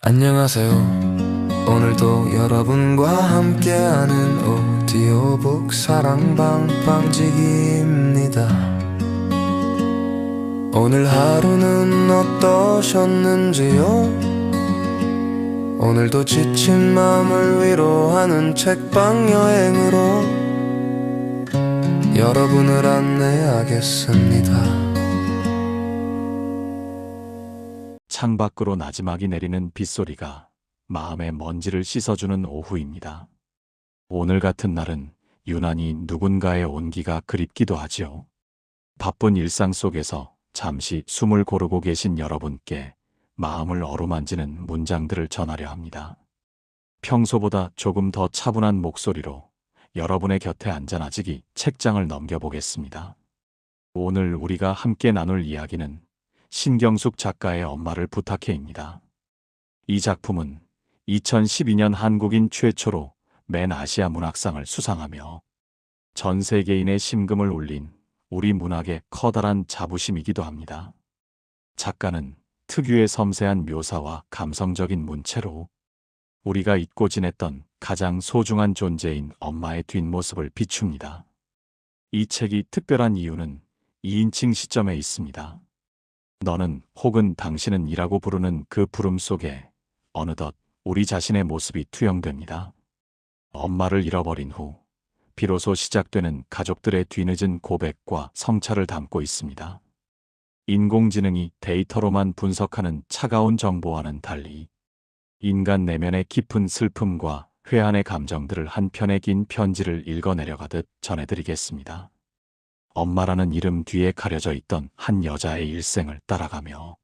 안녕하세요. 오늘도 여러분과 함께하는 오디오북 사랑방방지기입니다. 오늘 하루는 어떠셨는지요? 오늘도 지친 마음을 위로하는 책방 여행으로 여러분을 안내하겠습니다. 창밖으로 나지막이 내리는 빗소리가 마음의 먼지를 씻어주는 오후입니다. 오늘 같은 날은 유난히 누군가의 온기가 그립기도 하지요. 바쁜 일상 속에서 잠시 숨을 고르고 계신 여러분께 마음을 어루만지는 문장들을 전하려 합니다. 평소보다 조금 더 차분한 목소리로 여러분의 곁에 앉아나지기 책장을 넘겨보겠습니다. 오늘 우리가 함께 나눌 이야기는 신경숙 작가의 엄마를 부탁해입니다. 이 작품은 2012년 한국인 최초로 맨 아시아 문학상을 수상하며 전 세계인의 심금을 울린 우리 문학의 커다란 자부심이기도 합니다. 작가는 특유의 섬세한 묘사와 감성적인 문체로 우리가 잊고 지냈던 가장 소중한 존재인 엄마의 뒷모습을 비춥니다. 이 책이 특별한 이유는 2인칭 시점에 있습니다. 너는 혹은 당신은 이라고 부르는 그 부름 속에 어느덧 우리 자신의 모습이 투영됩니다. 엄마를 잃어버린 후 비로소 시작되는 가족들의 뒤늦은 고백과 성찰을 담고 있습니다. 인공지능이 데이터로만 분석하는 차가운 정보와는 달리 인간 내면의 깊은 슬픔과 회한의 감정들을 한 편의 긴 편지를 읽어내려가듯 전해드리겠습니다. 엄마라는 이름 뒤에 가려져 있던 한 여자의 일생을 따라가며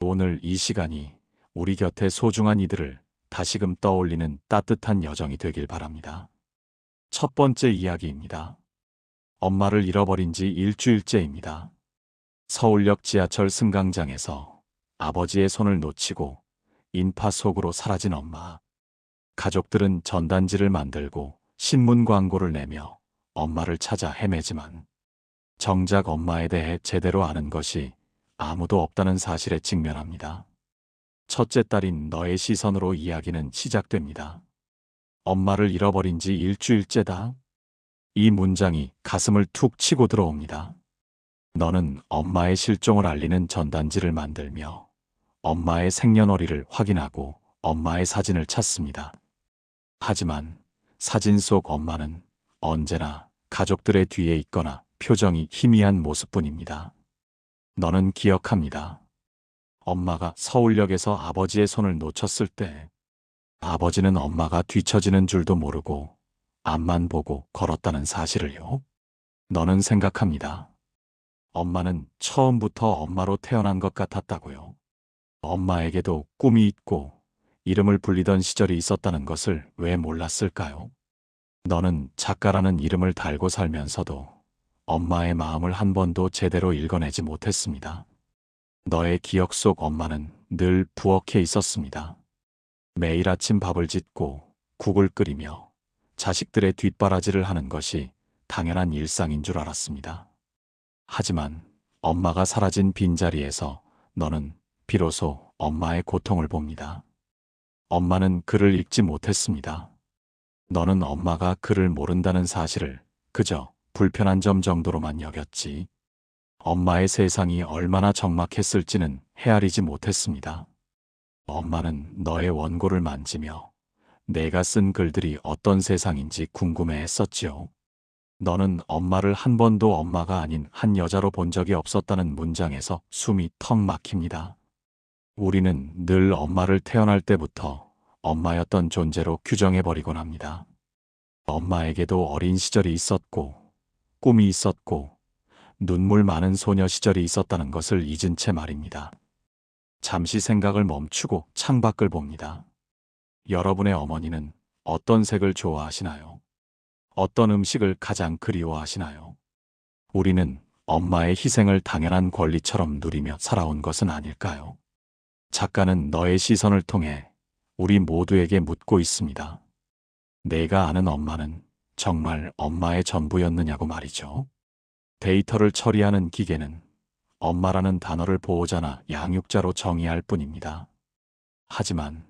오늘 이 시간이 우리 곁에 소중한 이들을 다시금 떠올리는 따뜻한 여정이 되길 바랍니다. 첫 번째 이야기입니다. 엄마를 잃어버린 지 일주일째입니다. 서울역 지하철 승강장에서 아버지의 손을 놓치고 인파 속으로 사라진 엄마. 가족들은 전단지를 만들고 신문 광고를 내며 엄마를 찾아 헤매지만 정작 엄마에 대해 제대로 아는 것이 아무도 없다는 사실에 직면합니다. 첫째 딸인 너의 시선으로 이야기는 시작됩니다. 엄마를 잃어버린 지 일주일째다. 이 문장이 가슴을 툭 치고 들어옵니다. 너는 엄마의 실종을 알리는 전단지를 만들며 엄마의 생년월일을 확인하고 엄마의 사진을 찾습니다. 하지만 사진 속 엄마는 언제나 가족들의 뒤에 있거나 표정이 희미한 모습뿐입니다. 너는 기억합니다. 엄마가 서울역에서 아버지의 손을 놓쳤을 때 아버지는 엄마가 뒤처지는 줄도 모르고 앞만 보고 걸었다는 사실을요. 너는 생각합니다. 엄마는 처음부터 엄마로 태어난 것 같았다고요. 엄마에게도 꿈이 있고 이름을 불리던 시절이 있었다는 것을 왜 몰랐을까요? 너는 작가라는 이름을 달고 살면서도 엄마의 마음을 한 번도 제대로 읽어내지 못했습니다. 너의 기억 속 엄마는 늘 부엌에 있었습니다. 매일 아침 밥을 짓고 국을 끓이며 자식들의 뒷바라지를 하는 것이 당연한 일상인 줄 알았습니다. 하지만 엄마가 사라진 빈자리에서 너는 비로소 엄마의 고통을 봅니다. 엄마는 글을 읽지 못했습니다. 너는 엄마가 글을 모른다는 사실을 그저 불편한 점 정도로만 여겼지. 엄마의 세상이 얼마나 적막했을지는 헤아리지 못했습니다. 엄마는 너의 원고를 만지며 내가 쓴 글들이 어떤 세상인지 궁금해했었지요. 너는 엄마를 한 번도 엄마가 아닌 한 여자로 본 적이 없었다는 문장에서 숨이 턱 막힙니다. 우리는 늘 엄마를 태어날 때부터 엄마였던 존재로 규정해버리곤 합니다. 엄마에게도 어린 시절이 있었고 꿈이 있었고 눈물 많은 소녀 시절이 있었다는 것을 잊은 채 말입니다. 잠시 생각을 멈추고 창밖을 봅니다. 여러분의 어머니는 어떤 색을 좋아하시나요? 어떤 음식을 가장 그리워하시나요? 우리는 엄마의 희생을 당연한 권리처럼 누리며 살아온 것은 아닐까요? 작가는 너의 시선을 통해 우리 모두에게 묻고 있습니다. 내가 아는 엄마는 정말 엄마의 전부였느냐고 말이죠. 데이터를 처리하는 기계는 엄마라는 단어를 보호자나 양육자로 정의할 뿐입니다. 하지만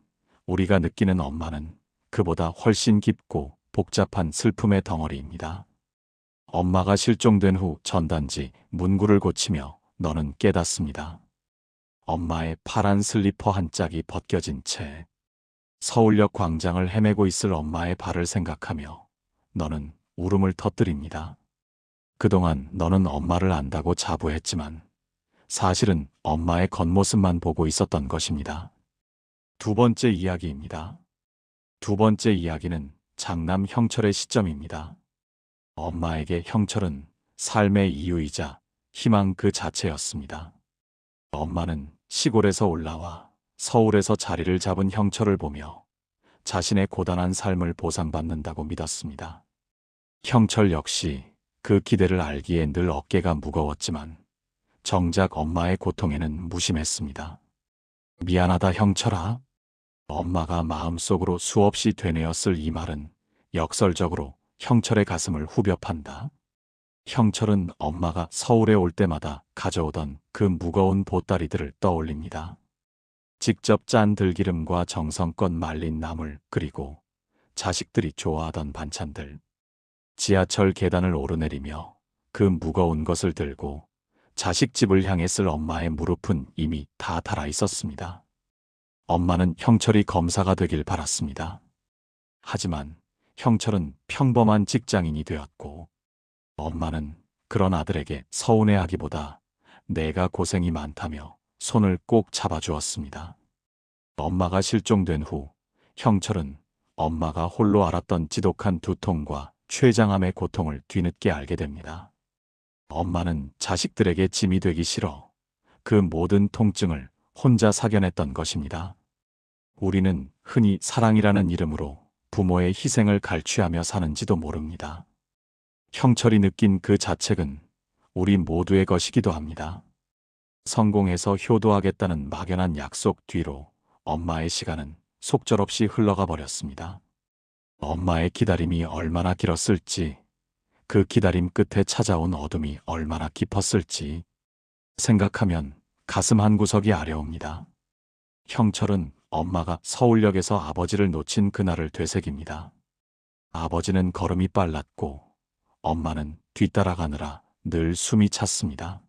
우리가 느끼는 엄마는 그보다 훨씬 깊고 복잡한 슬픔의 덩어리입니다. 엄마가 실종된 후 전단지 문구를 고치며 너는 깨닫습니다. 엄마의 파란 슬리퍼 한 짝이 벗겨진 채 서울역 광장을 헤매고 있을 엄마의 발을 생각하며 너는 울음을 터뜨립니다. 그동안 너는 엄마를 안다고 자부했지만 사실은 엄마의 겉모습만 보고 있었던 것입니다. 두 번째 이야기입니다. 두 번째 이야기는 장남 형철의 시점입니다. 엄마에게 형철은 삶의 이유이자 희망 그 자체였습니다. 엄마는 시골에서 올라와 서울에서 자리를 잡은 형철을 보며 자신의 고단한 삶을 보상받는다고 믿었습니다. 형철 역시 그 기대를 알기에 늘 어깨가 무거웠지만 정작 엄마의 고통에는 무심했습니다. 미안하다 형철아. 엄마가 마음속으로 수없이 되뇌었을 이 말은 역설적으로 형철의 가슴을 후벼 판다. 형철은 엄마가 서울에 올 때마다 가져오던 그 무거운 보따리들을 떠올립니다. 직접 짠 들기름과 정성껏 말린 나물, 그리고 자식들이 좋아하던 반찬들. 지하철 계단을 오르내리며 그 무거운 것을 들고 자식 집을 향했을 엄마의 무릎은 이미 다 닳아 있었습니다. 엄마는 형철이 검사가 되길 바랐습니다. 하지만 형철은 평범한 직장인이 되었고 엄마는 그런 아들에게 서운해하기보다 내가 고생이 많다며 손을 꼭 잡아주었습니다. 엄마가 실종된 후 형철은 엄마가 홀로 앓았던 지독한 두통과 췌장암의 고통을 뒤늦게 알게 됩니다. 엄마는 자식들에게 짐이 되기 싫어 그 모든 통증을 혼자 사겨냈던 것입니다. 우리는 흔히 사랑이라는 이름으로 부모의 희생을 갈취하며 사는지도 모릅니다. 형철이 느낀 그 자책은 우리 모두의 것이기도 합니다. 성공해서 효도하겠다는 막연한 약속 뒤로 엄마의 시간은 속절없이 흘러가 버렸습니다. 엄마의 기다림이 얼마나 길었을지, 그 기다림 끝에 찾아온 어둠이 얼마나 깊었을지 생각하면 가슴 한구석이 아려옵니다. 형철은 엄마가 서울역에서 아버지를 놓친 그날을 되새깁니다. 아버지는 걸음이 빨랐고 엄마는 뒤따라가느라 늘 숨이 찼습니다.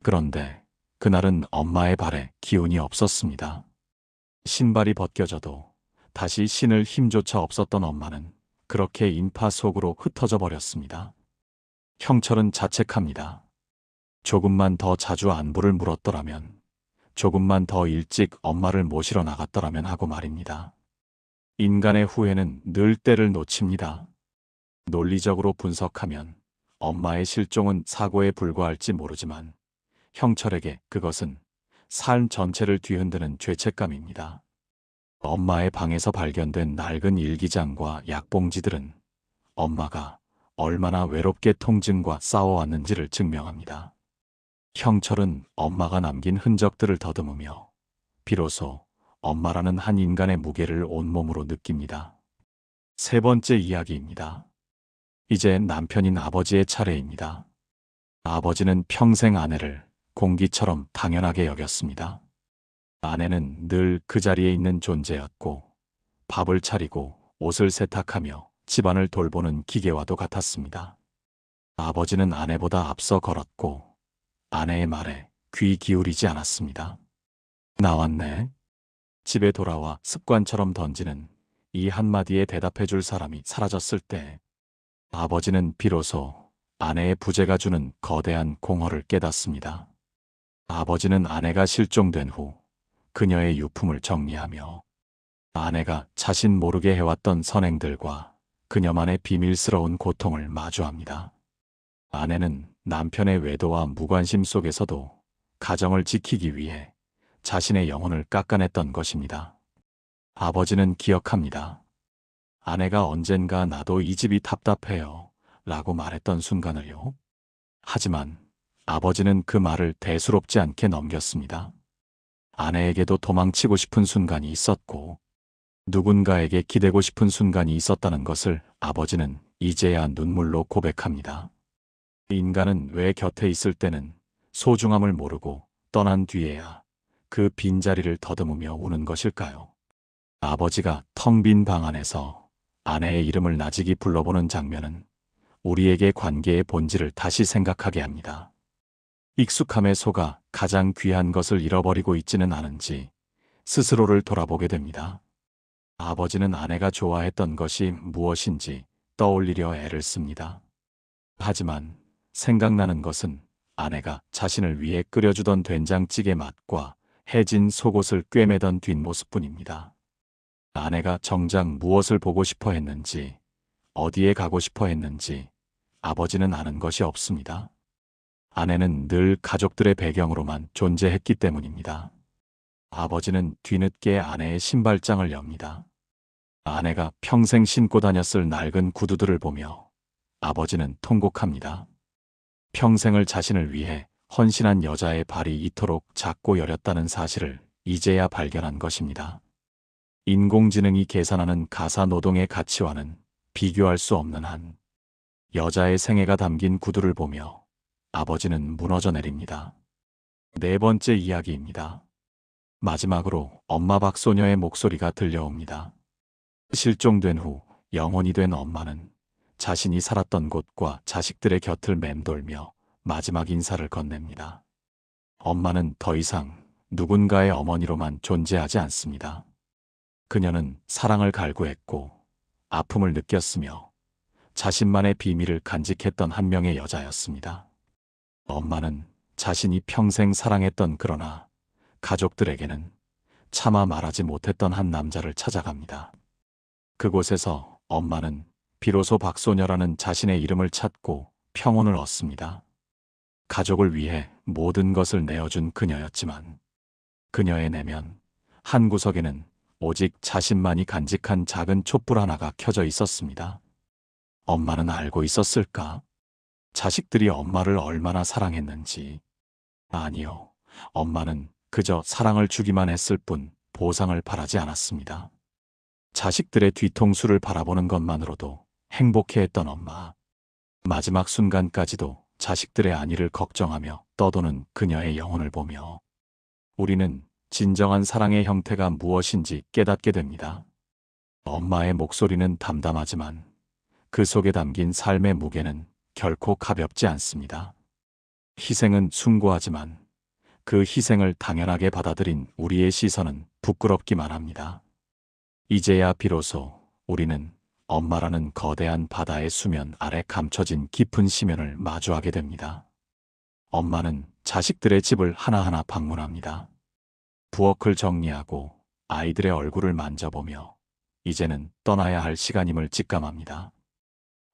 그런데 그날은 엄마의 발에 기운이 없었습니다. 신발이 벗겨져도 다시 신을 힘조차 없었던 엄마는 그렇게 인파 속으로 흩어져 버렸습니다. 형철은 자책합니다. 조금만 더 자주 안부를 물었더라면, 조금만 더 일찍 엄마를 모시러 나갔더라면 하고 말입니다. 인간의 후회는 늘 때를 놓칩니다. 논리적으로 분석하면 엄마의 실종은 사고에 불과할지 모르지만 형철에게 그것은 삶 전체를 뒤흔드는 죄책감입니다. 엄마의 방에서 발견된 낡은 일기장과 약봉지들은 엄마가 얼마나 외롭게 통증과 싸워왔는지를 증명합니다. 형철은 엄마가 남긴 흔적들을 더듬으며 비로소 엄마라는 한 인간의 무게를 온몸으로 느낍니다. 세 번째 이야기입니다. 이제 남편인 아버지의 차례입니다. 아버지는 평생 아내를 공기처럼 당연하게 여겼습니다. 아내는 늘 그 자리에 있는 존재였고 밥을 차리고 옷을 세탁하며 집안을 돌보는 기계와도 같았습니다. 아버지는 아내보다 앞서 걸었고 아내의 말에 귀 기울이지 않았습니다. 나왔네. 집에 돌아와 습관처럼 던지는 이 한마디에 대답해 줄 사람이 사라졌을 때 아버지는 비로소 아내의 부재가 주는 거대한 공허를 깨닫습니다. 아버지는 아내가 실종된 후 그녀의 유품을 정리하며 아내가 자신 모르게 해왔던 선행들과 그녀만의 비밀스러운 고통을 마주합니다. 아내는 남편의 외도와 무관심 속에서도 가정을 지키기 위해 자신의 영혼을 깎아냈던 것입니다. 아버지는 기억합니다. 아내가 언젠가 나도 이 집이 답답해요 라고 말했던 순간을요. 하지만 아버지는 그 말을 대수롭지 않게 넘겼습니다. 아내에게도 도망치고 싶은 순간이 있었고 누군가에게 기대고 싶은 순간이 있었다는 것을 아버지는 이제야 눈물로 고백합니다. 인간은 왜 곁에 있을 때는 소중함을 모르고 떠난 뒤에야 그 빈자리를 더듬으며 우는 것일까요? 아버지가 텅 빈 방 안에서 아내의 이름을 나직이 불러보는 장면은 우리에게 관계의 본질을 다시 생각하게 합니다. 익숙함에 속아 가장 귀한 것을 잃어버리고 있지는 않은지 스스로를 돌아보게 됩니다. 아버지는 아내가 좋아했던 것이 무엇인지 떠올리려 애를 씁니다. 하지만 생각나는 것은 아내가 자신을 위해 끓여주던 된장찌개 맛과 해진 속옷을 꿰매던 뒷모습뿐입니다. 아내가 정작 무엇을 보고 싶어 했는지, 어디에 가고 싶어 했는지 아버지는 아는 것이 없습니다. 아내는 늘 가족들의 배경으로만 존재했기 때문입니다. 아버지는 뒤늦게 아내의 신발장을 엽니다. 아내가 평생 신고 다녔을 낡은 구두들을 보며 아버지는 통곡합니다. 평생을 자신을 위해 헌신한 여자의 발이 이토록 작고 여렸다는 사실을 이제야 발견한 것입니다. 인공지능이 계산하는 가사 노동의 가치와는 비교할 수 없는 한 여자의 생애가 담긴 구두를 보며 아버지는 무너져 내립니다. 네 번째 이야기입니다. 마지막으로 엄마 박소녀의 목소리가 들려옵니다. 실종된 후 영혼이 된 엄마는 자신이 살았던 곳과 자식들의 곁을 맴돌며 마지막 인사를 건넵니다. 엄마는 더 이상 누군가의 어머니로만 존재하지 않습니다. 그녀는 사랑을 갈구했고 아픔을 느꼈으며 자신만의 비밀을 간직했던 한 명의 여자였습니다. 엄마는 자신이 평생 사랑했던 그러나 가족들에게는 차마 말하지 못했던 한 남자를 찾아갑니다. 그곳에서 엄마는 비로소 박소녀라는 자신의 이름을 찾고 평온을 얻습니다. 가족을 위해 모든 것을 내어준 그녀였지만 그녀의 내면 한 구석에는 오직 자신만이 간직한 작은 촛불 하나가 켜져 있었습니다. 엄마는 알고 있었을까? 자식들이 엄마를 얼마나 사랑했는지. 아니요, 엄마는 그저 사랑을 주기만 했을 뿐 보상을 바라지 않았습니다. 자식들의 뒤통수를 바라보는 것만으로도 행복해했던 엄마. 마지막 순간까지도 자식들의 안위를 걱정하며 떠도는 그녀의 영혼을 보며 우리는 진정한 사랑의 형태가 무엇인지 깨닫게 됩니다. 엄마의 목소리는 담담하지만 그 속에 담긴 삶의 무게는 결코 가볍지 않습니다. 희생은 숭고하지만 그 희생을 당연하게 받아들인 우리의 시선은 부끄럽기만 합니다. 이제야 비로소 우리는 엄마라는 거대한 바다의 수면 아래 감춰진 깊은 심연을 마주하게 됩니다. 엄마는 자식들의 집을 하나하나 방문합니다. 부엌을 정리하고 아이들의 얼굴을 만져보며 이제는 떠나야 할 시간임을 직감합니다.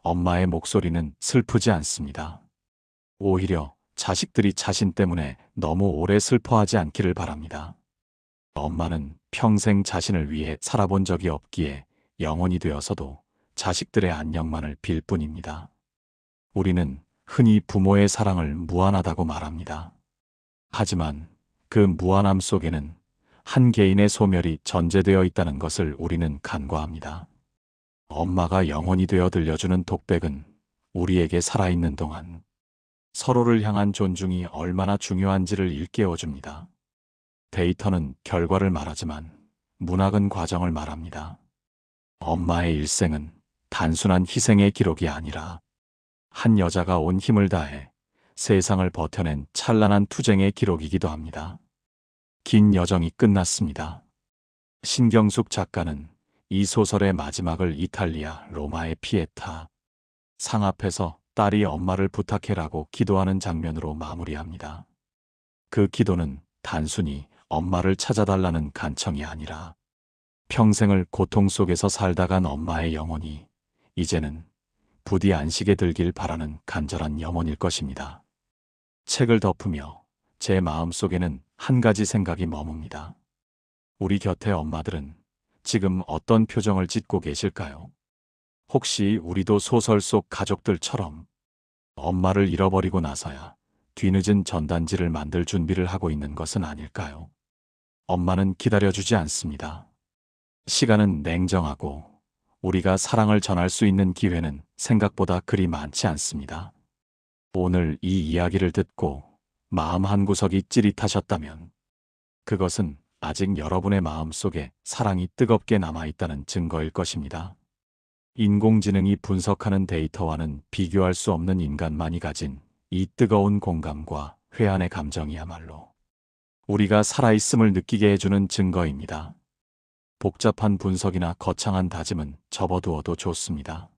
엄마의 목소리는 슬프지 않습니다. 오히려 자식들이 자신 때문에 너무 오래 슬퍼하지 않기를 바랍니다. 엄마는 평생 자신을 위해 살아본 적이 없기에 영혼이 되어서도 자식들의 안녕만을 빌 뿐입니다. 우리는 흔히 부모의 사랑을 무한하다고 말합니다. 하지만 그 무한함 속에는 한 개인의 소멸이 전제되어 있다는 것을 우리는 간과합니다. 엄마가 영혼이 되어 들려주는 독백은 우리에게 살아있는 동안 서로를 향한 존중이 얼마나 중요한지를 일깨워줍니다. 데이터는 결과를 말하지만 문학은 과정을 말합니다. 엄마의 일생은 단순한 희생의 기록이 아니라 한 여자가 온 힘을 다해 세상을 버텨낸 찬란한 투쟁의 기록이기도 합니다. 긴 여정이 끝났습니다. 신경숙 작가는 이 소설의 마지막을 이탈리아 로마의 피에타 상 앞에서 딸이 엄마를 부탁해라고 기도하는 장면으로 마무리합니다. 그 기도는 단순히 엄마를 찾아달라는 간청이 아니라 평생을 고통 속에서 살다 간 엄마의 영혼이 이제는 부디 안식에 들길 바라는 간절한 염원일 것입니다. 책을 덮으며 제 마음속에는 한 가지 생각이 머뭅니다. 우리 곁의 엄마들은 지금 어떤 표정을 짓고 계실까요? 혹시 우리도 소설 속 가족들처럼 엄마를 잃어버리고 나서야 뒤늦은 전단지를 만들 준비를 하고 있는 것은 아닐까요? 엄마는 기다려주지 않습니다. 시간은 냉정하고 우리가 사랑을 전할 수 있는 기회는 생각보다 그리 많지 않습니다. 오늘 이 이야기를 듣고 마음 한구석이 찌릿하셨다면 그것은 아직 여러분의 마음 속에 사랑이 뜨겁게 남아있다는 증거일 것입니다. 인공지능이 분석하는 데이터와는 비교할 수 없는 인간만이 가진 이 뜨거운 공감과 회한의 감정이야말로 우리가 살아있음을 느끼게 해주는 증거입니다. 복잡한 분석이나 거창한 다짐은 접어두어도 좋습니다.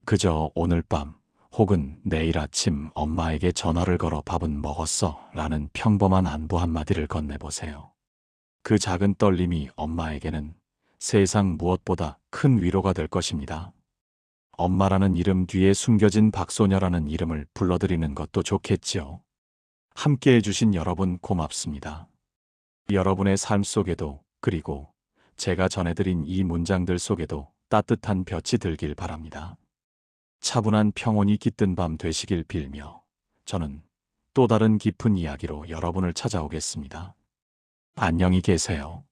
그저 오늘 밤 혹은 내일 아침 엄마에게 전화를 걸어 밥은 먹었어? 라는 평범한 안부 한마디를 건네보세요. 그 작은 떨림이 엄마에게는 세상 무엇보다 큰 위로가 될 것입니다. 엄마라는 이름 뒤에 숨겨진 박소녀라는 이름을 불러드리는 것도 좋겠지요. 함께 해주신 여러분 고맙습니다. 여러분의 삶 속에도, 그리고 제가 전해드린 이 문장들 속에도 따뜻한 볕이 들길 바랍니다. 차분한 평온이 깃든 밤 되시길 빌며 저는 또 다른 깊은 이야기로 여러분을 찾아오겠습니다. 안녕히 계세요.